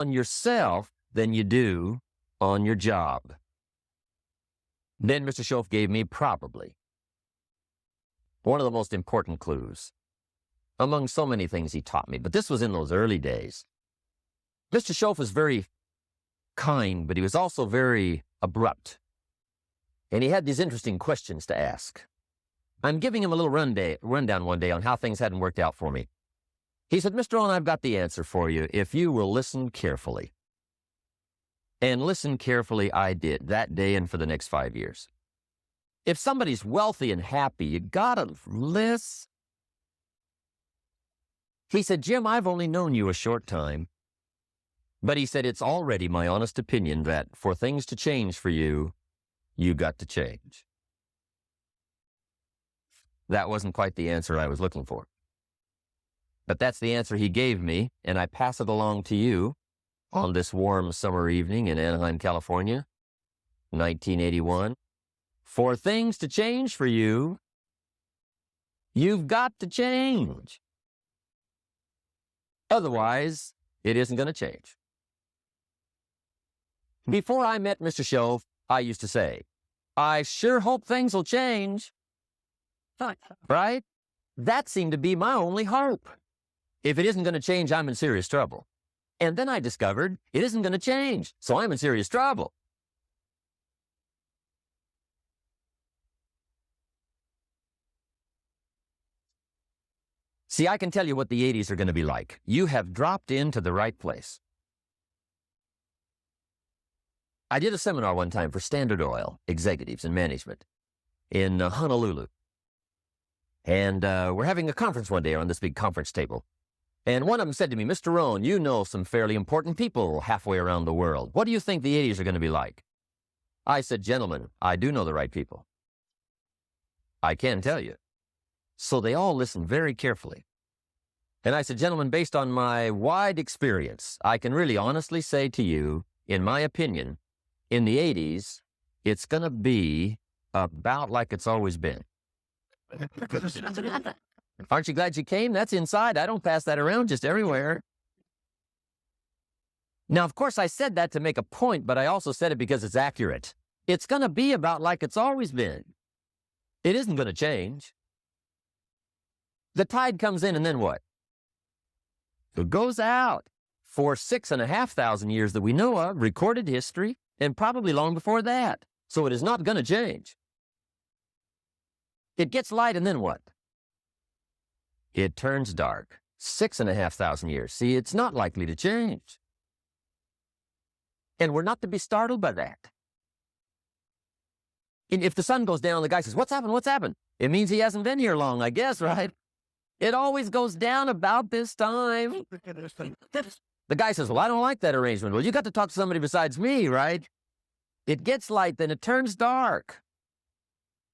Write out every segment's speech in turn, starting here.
on yourself than you do on your job. Then Mr. Shoaff gave me probably one of the most important clues among so many things he taught me, but this was in those early days. Mr. Shoaff was very kind, but he was also very abrupt. And he had these interesting questions to ask. I'm giving him a little rundown one day on how things hadn't worked out for me. He said, Mr. Rohn, I've got the answer for you if you will listen carefully. And listen carefully I did that day and for the next 5 years. If somebody's wealthy and happy, you gotta listen. He said, Jim, I've only known you a short time. But he said, it's already my honest opinion that for things to change for you, you got to change. That wasn't quite the answer I was looking for. But that's the answer he gave me, and I pass it along to you on this warm summer evening in Anaheim, California, 1981. For things to change for you, you've got to change. Otherwise, it isn't going to change. Before I met Mr. Shoaff, I used to say, I sure hope things will change. Right? That seemed to be my only hope. If it isn't going to change, I'm in serious trouble. And then I discovered it isn't going to change, so I'm in serious trouble. See, I can tell you what the 80s are going to be like. You have dropped into the right place. I did a seminar one time for Standard Oil executives and management in Honolulu. And we're having a conference one day on this big conference table. And one of them said to me, Mr. Rohn, you know some fairly important people halfway around the world. What do you think the 80s are going to be like? I said, gentlemen, I do know the right people. I can tell you. So they all listened very carefully. And I said, gentlemen, based on my wide experience, I can really honestly say to you, in my opinion, in the 80s, it's going to be about like it's always been. Aren't you glad you came? That's inside. I don't pass that around just everywhere. Now, of course, I said that to make a point, but I also said it because it's accurate. It's going to be about like it's always been. It isn't going to change. The tide comes in and then what? It goes out. For 6,500 years that we know of, recorded history, and probably long before that. So it is not going to change. It gets light and then what? It turns dark. 6,500 years. See, it's not likely to change. And we're not to be startled by that. And if the sun goes down, the guy says, what's happened? What's happened? It means he hasn't been here long, I guess, right? It always goes down about this time. The guy says, well, I don't like that arrangement. Well, you got to talk to somebody besides me, right? It gets light, then it turns dark.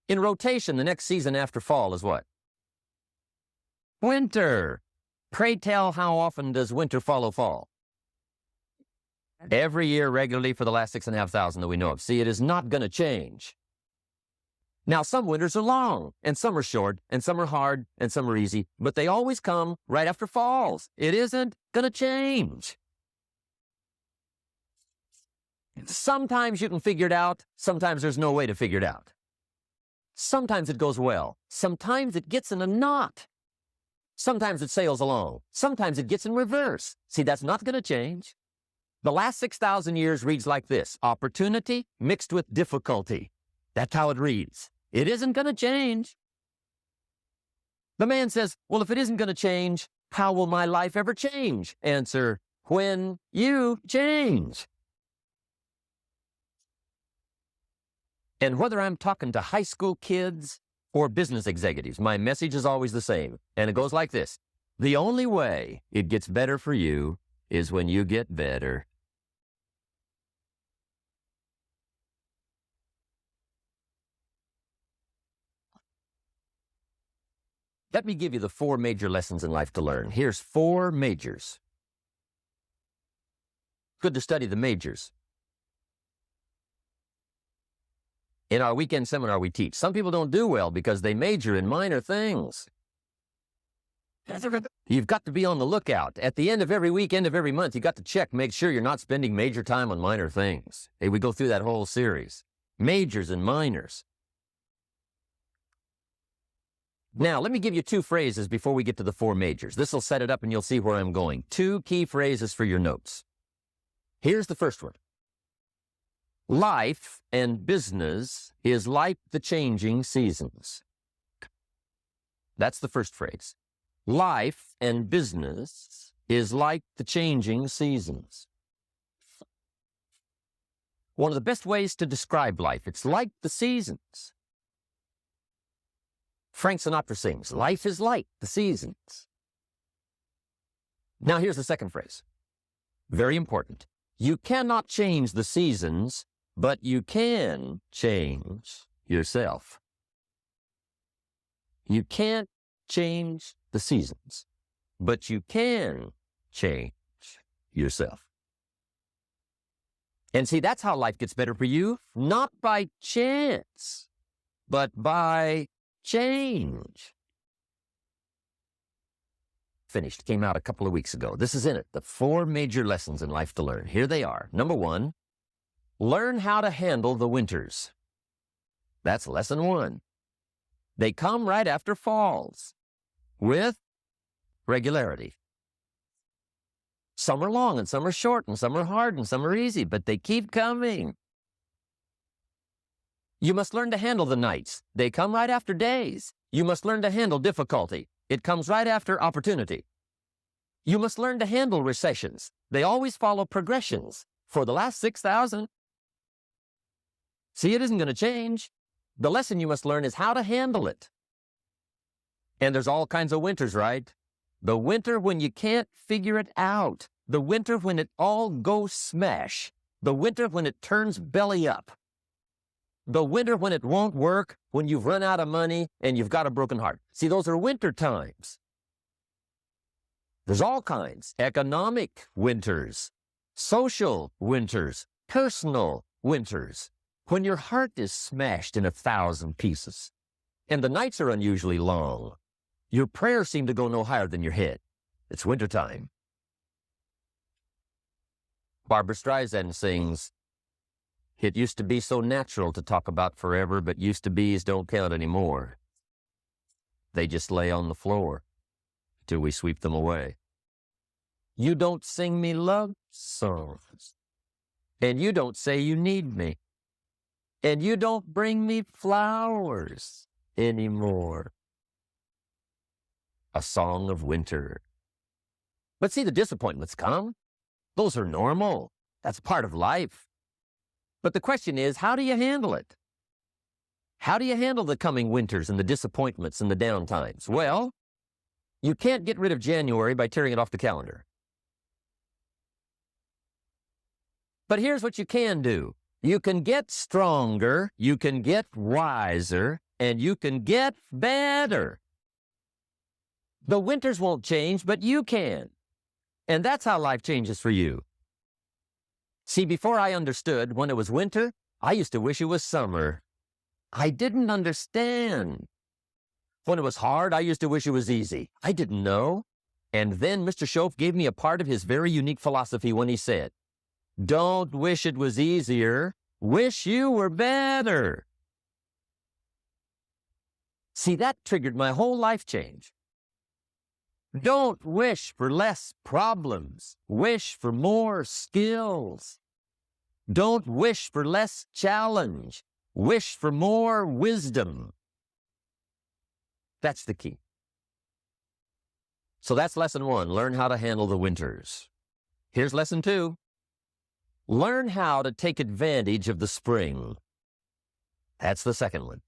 In rotation, the next season after fall is what? Winter. Pray tell, how often does winter follow fall? Every year regularly for the last 6,500 that we know of. See, it is not going to change. Now, some winters are long, and some are short, and some are hard, and some are easy, but they always come right after falls. It isn't going to change. Sometimes you can figure it out. Sometimes there's no way to figure it out. Sometimes it goes well. Sometimes it gets in a knot. Sometimes it sails along. Sometimes it gets in reverse. See, that's not going to change. The last 6,000 years reads like this: opportunity mixed with difficulty. That's how it reads. It isn't going to change. The man says, well, if it isn't going to change, how will my life ever change? Answer, when you change. And whether I'm talking to high school kids or business executives, my message is always the same. And it goes like this: the only way it gets better for you is when you get better. Let me give you the 4 major lessons in life to learn. Here's 4 majors. Good to study the majors. In our weekend seminar, we teach. Some people don't do well because they major in minor things. You've got to be on the lookout. At the end of every week, end of every month, you got to check, make sure you're not spending major time on minor things. Hey, we go through that whole series. Majors and minors. Now, let me give you 2 phrases before we get to the 4 majors. This will set it up and you'll see where I'm going. 2 key phrases for your notes. Here's the first one. Life and business is like the changing seasons. That's the first phrase. Life and business is like the changing seasons. One of the best ways to describe life, it's like the seasons. Frank Sinatra sings, life is like the seasons. Now here's the second phrase. Very important. You cannot change the seasons, but you can change yourself. You can't change the seasons, but you can change yourself. And see, that's how life gets better for you, not by chance, but by change. Finished, came out a couple of weeks ago. This is in it, the 4 major lessons in life to learn. Here they are. Number 1, learn how to handle the winters. That's lesson 1. They come right after falls, with regularity. Some are long and some are short and some are hard and some are easy, but they keep coming. You must learn to handle the nights. They come right after days. You must learn to handle difficulty. It comes right after opportunity. You must learn to handle recessions. They always follow progressions. For the last 6,000. See, it isn't going to change. The lesson you must learn is how to handle it. And there's all kinds of winters, right? The winter when you can't figure it out. The winter when it all goes smash. The winter when it turns belly up. The winter when it won't work, when you've run out of money and you've got a broken heart. See, those are winter times. There's all kinds. Economic winters, social winters, personal winters. When your heart is smashed in 1,000 pieces and the nights are unusually long, your prayers seem to go no higher than your head. It's wintertime. Barbara Streisand sings, "It used to be so natural to talk about forever, but used to be's don't count anymore. They just lay on the floor till we sweep them away. You don't sing me love songs, and you don't say you need me, and you don't bring me flowers anymore." A song of winter. But see, the disappointments come. Those are normal. That's part of life. But the question is, how do you handle it? How do you handle the coming winters and the disappointments and the downtimes? Well, you can't get rid of January by tearing it off the calendar. But here's what you can do. You can get stronger, you can get wiser, and you can get better. The winters won't change, but you can. And that's how life changes for you. See, before I understood, when it was winter, I used to wish it was summer. I didn't understand. When it was hard, I used to wish it was easy. I didn't know. And then Mr. Shoaff gave me a part of his very unique philosophy when he said, "Don't wish it was easier, wish you were better." See, that triggered my whole life change. Don't wish for less problems. Wish for more skills. Don't wish for less challenge. Wish for more wisdom. That's the key. So that's lesson 1. Learn how to handle the winters. Here's lesson 2. Learn how to take advantage of the spring. That's the second one.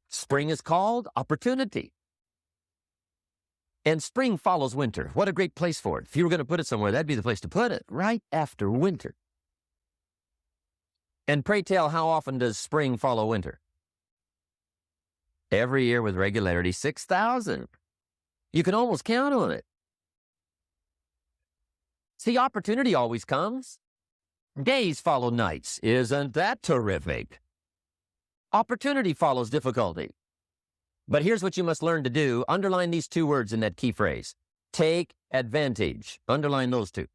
Spring is called opportunity. And spring follows winter. What a great place for it. If you were going to put it somewhere, that'd be the place to put it, right after winter. And pray tell, how often does spring follow winter? Every year with regularity, 6,000. You can almost count on it. See, opportunity always comes. Days follow nights. Isn't that terrific? Opportunity follows difficulty. But here's what you must learn to do. Underline these two words in that key phrase. Take advantage. Underline those two.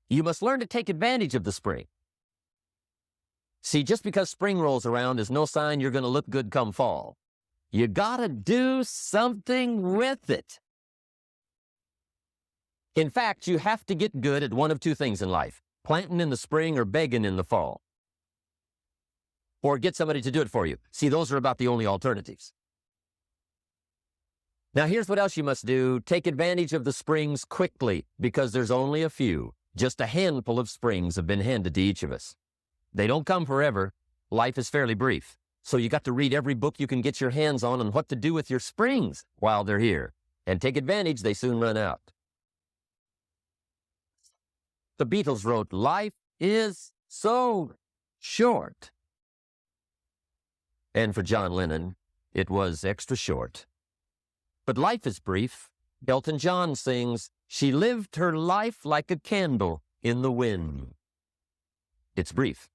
You must learn to take advantage of the spring. See, just because spring rolls around is no sign you're going to look good come fall. You got to do something with it. In fact, you have to get good at one of two things in life: planting in the spring or begging in the fall. Or get somebody to do it for you. See, those are about the only alternatives. Now, here's what else you must do. Take advantage of the springs quickly, because there's only a few. Just a handful of springs have been handed to each of us. They don't come forever. Life is fairly brief. So you got to read every book you can get your hands on what to do with your springs while they're here. And take advantage, they soon run out. The Beatles wrote, "Life is so short." And for John Lennon, it was extra short. But life is brief. Elton John sings, "She lived her life like a candle in the wind." It's brief.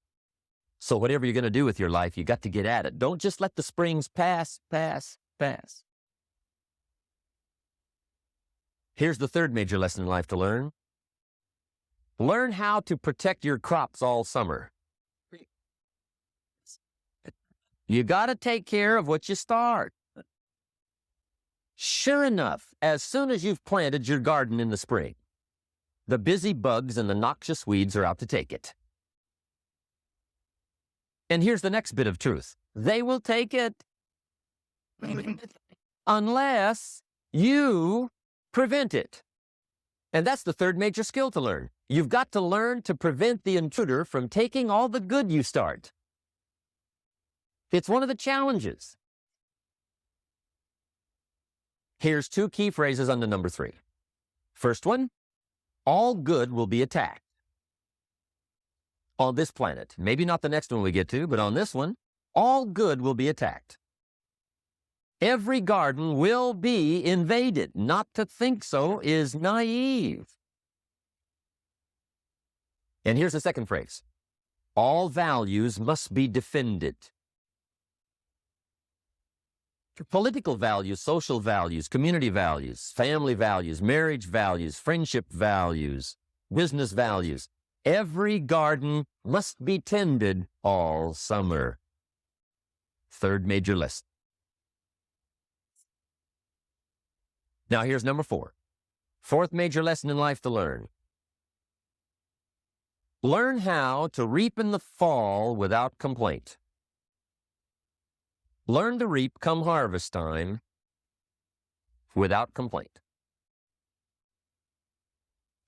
So whatever you're going to do with your life, you got to get at it. Don't just let the springs pass. Here's the third major lesson in life to learn. Learn how to protect your crops all summer. You got to take care of what you start. Sure enough, as soon as you've planted your garden in the spring, the busy bugs and the noxious weeds are out to take it. And here's the next bit of truth. They will take it unless you prevent it. And that's the third major skill to learn. You've got to learn to prevent the intruder from taking all the good you start. It's one of the challenges. Here's two key phrases under number 3. First one, all good will be attacked. On this planet, maybe not the next one we get to, but on this one, all good will be attacked. Every garden will be invaded. Not to think so is naive. And here's the second phrase. All values must be defended. Political values, social values, community values, family values, marriage values, friendship values, business values. Every garden must be tended all summer. Third major lesson. Now here's number 4. Fourth major lesson in life to learn. Learn how to reap in the fall without complaint. Learn to reap come harvest time without complaint.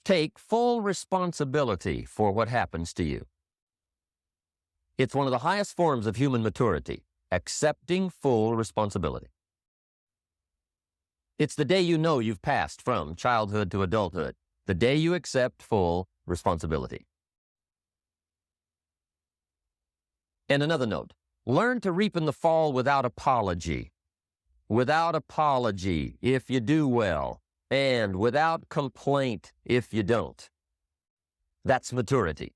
Take full responsibility for what happens to you. It's one of the highest forms of human maturity, accepting full responsibility. It's the day you know you've passed from childhood to adulthood, the day you accept full responsibility. And another note, learn to reap in the fall without apology. Without apology if you do well, and without complaint if you don't. That's maturity.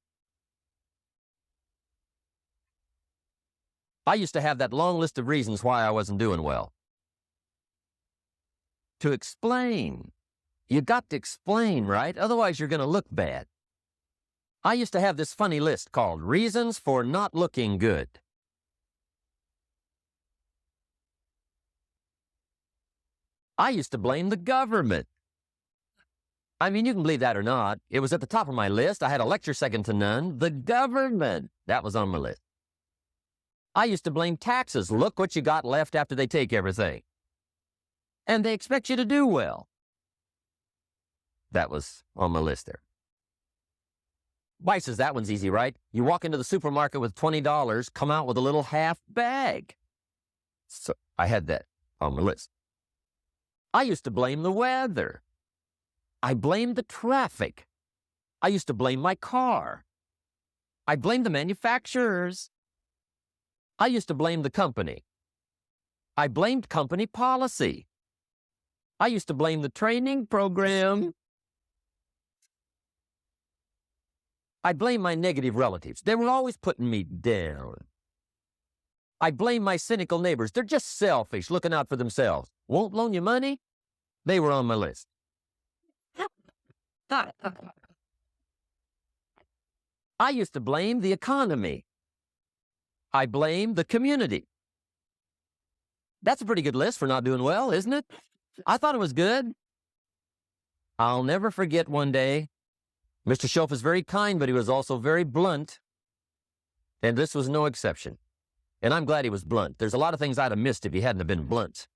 I used to have that long list of reasons why I wasn't doing well. To explain. You got to explain, right? Otherwise you're going to look bad. I used to have this funny list called Reasons for Not Looking Good. I used to blame the government. I mean, you can believe that or not. It was at the top of my list. I had a lecture second to none. The government. That was on my list. I used to blame taxes. Look what you got left after they take everything. And they expect you to do well. That was on my list there. Vices, that one's easy, right? You walk into the supermarket with $20, come out with a little half bag. So I had that on my list. I used to blame the weather. I blamed the traffic. I used to blame my car. I blamed the manufacturers. I used to blame the company. I blamed company policy. I used to blame the training program. I blame my negative relatives. They were always putting me down. I blame my cynical neighbors. They're just selfish, looking out for themselves. Won't loan you money? They were on my list. I used to blame the economy. I blame the community. That's a pretty good list for not doing well, isn't it? I thought it was good. I'll never forget one day. Mr. Shoaff was very kind, but he was also very blunt. And this was no exception. And I'm glad he was blunt. There's a lot of things I'd have missed if he hadn't have been blunt.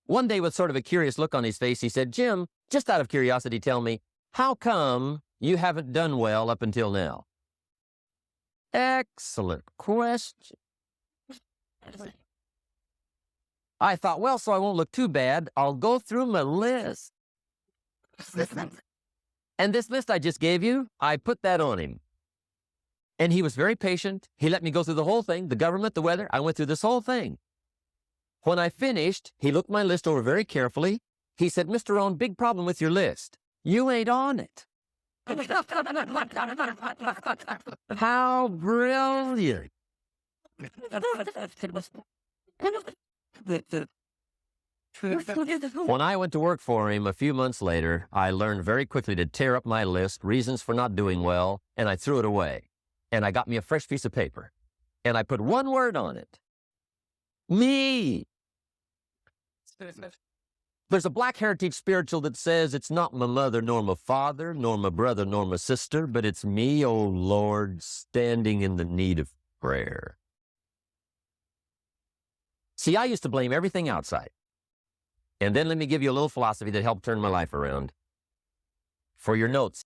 One day, with sort of a curious look on his face, he said, "Jim, just out of curiosity, tell me, how come you haven't done well up until now?" Excellent question. I thought, well, so I won't look too bad, I'll go through my list. And this list I just gave you, I put that on him. And he was very patient. He let me go through the whole thing, the government, the weather. I went through this whole thing. When I finished, he looked my list over very carefully. He said, "Mr. Rohn, big problem with your list. You ain't on it." How brilliant. When I went to work for him a few months later, I learned very quickly to tear up my list, reasons for not doing well, and I threw it away. And I got me a fresh piece of paper, and I put one word on it. Me. There's a Black Heritage spiritual that says it's not my mother nor my father, nor my brother nor my sister, but it's me, oh Lord, standing in the need of prayer. See, I used to blame everything outside. And then let me give you a little philosophy that helped turn my life around. For your notes,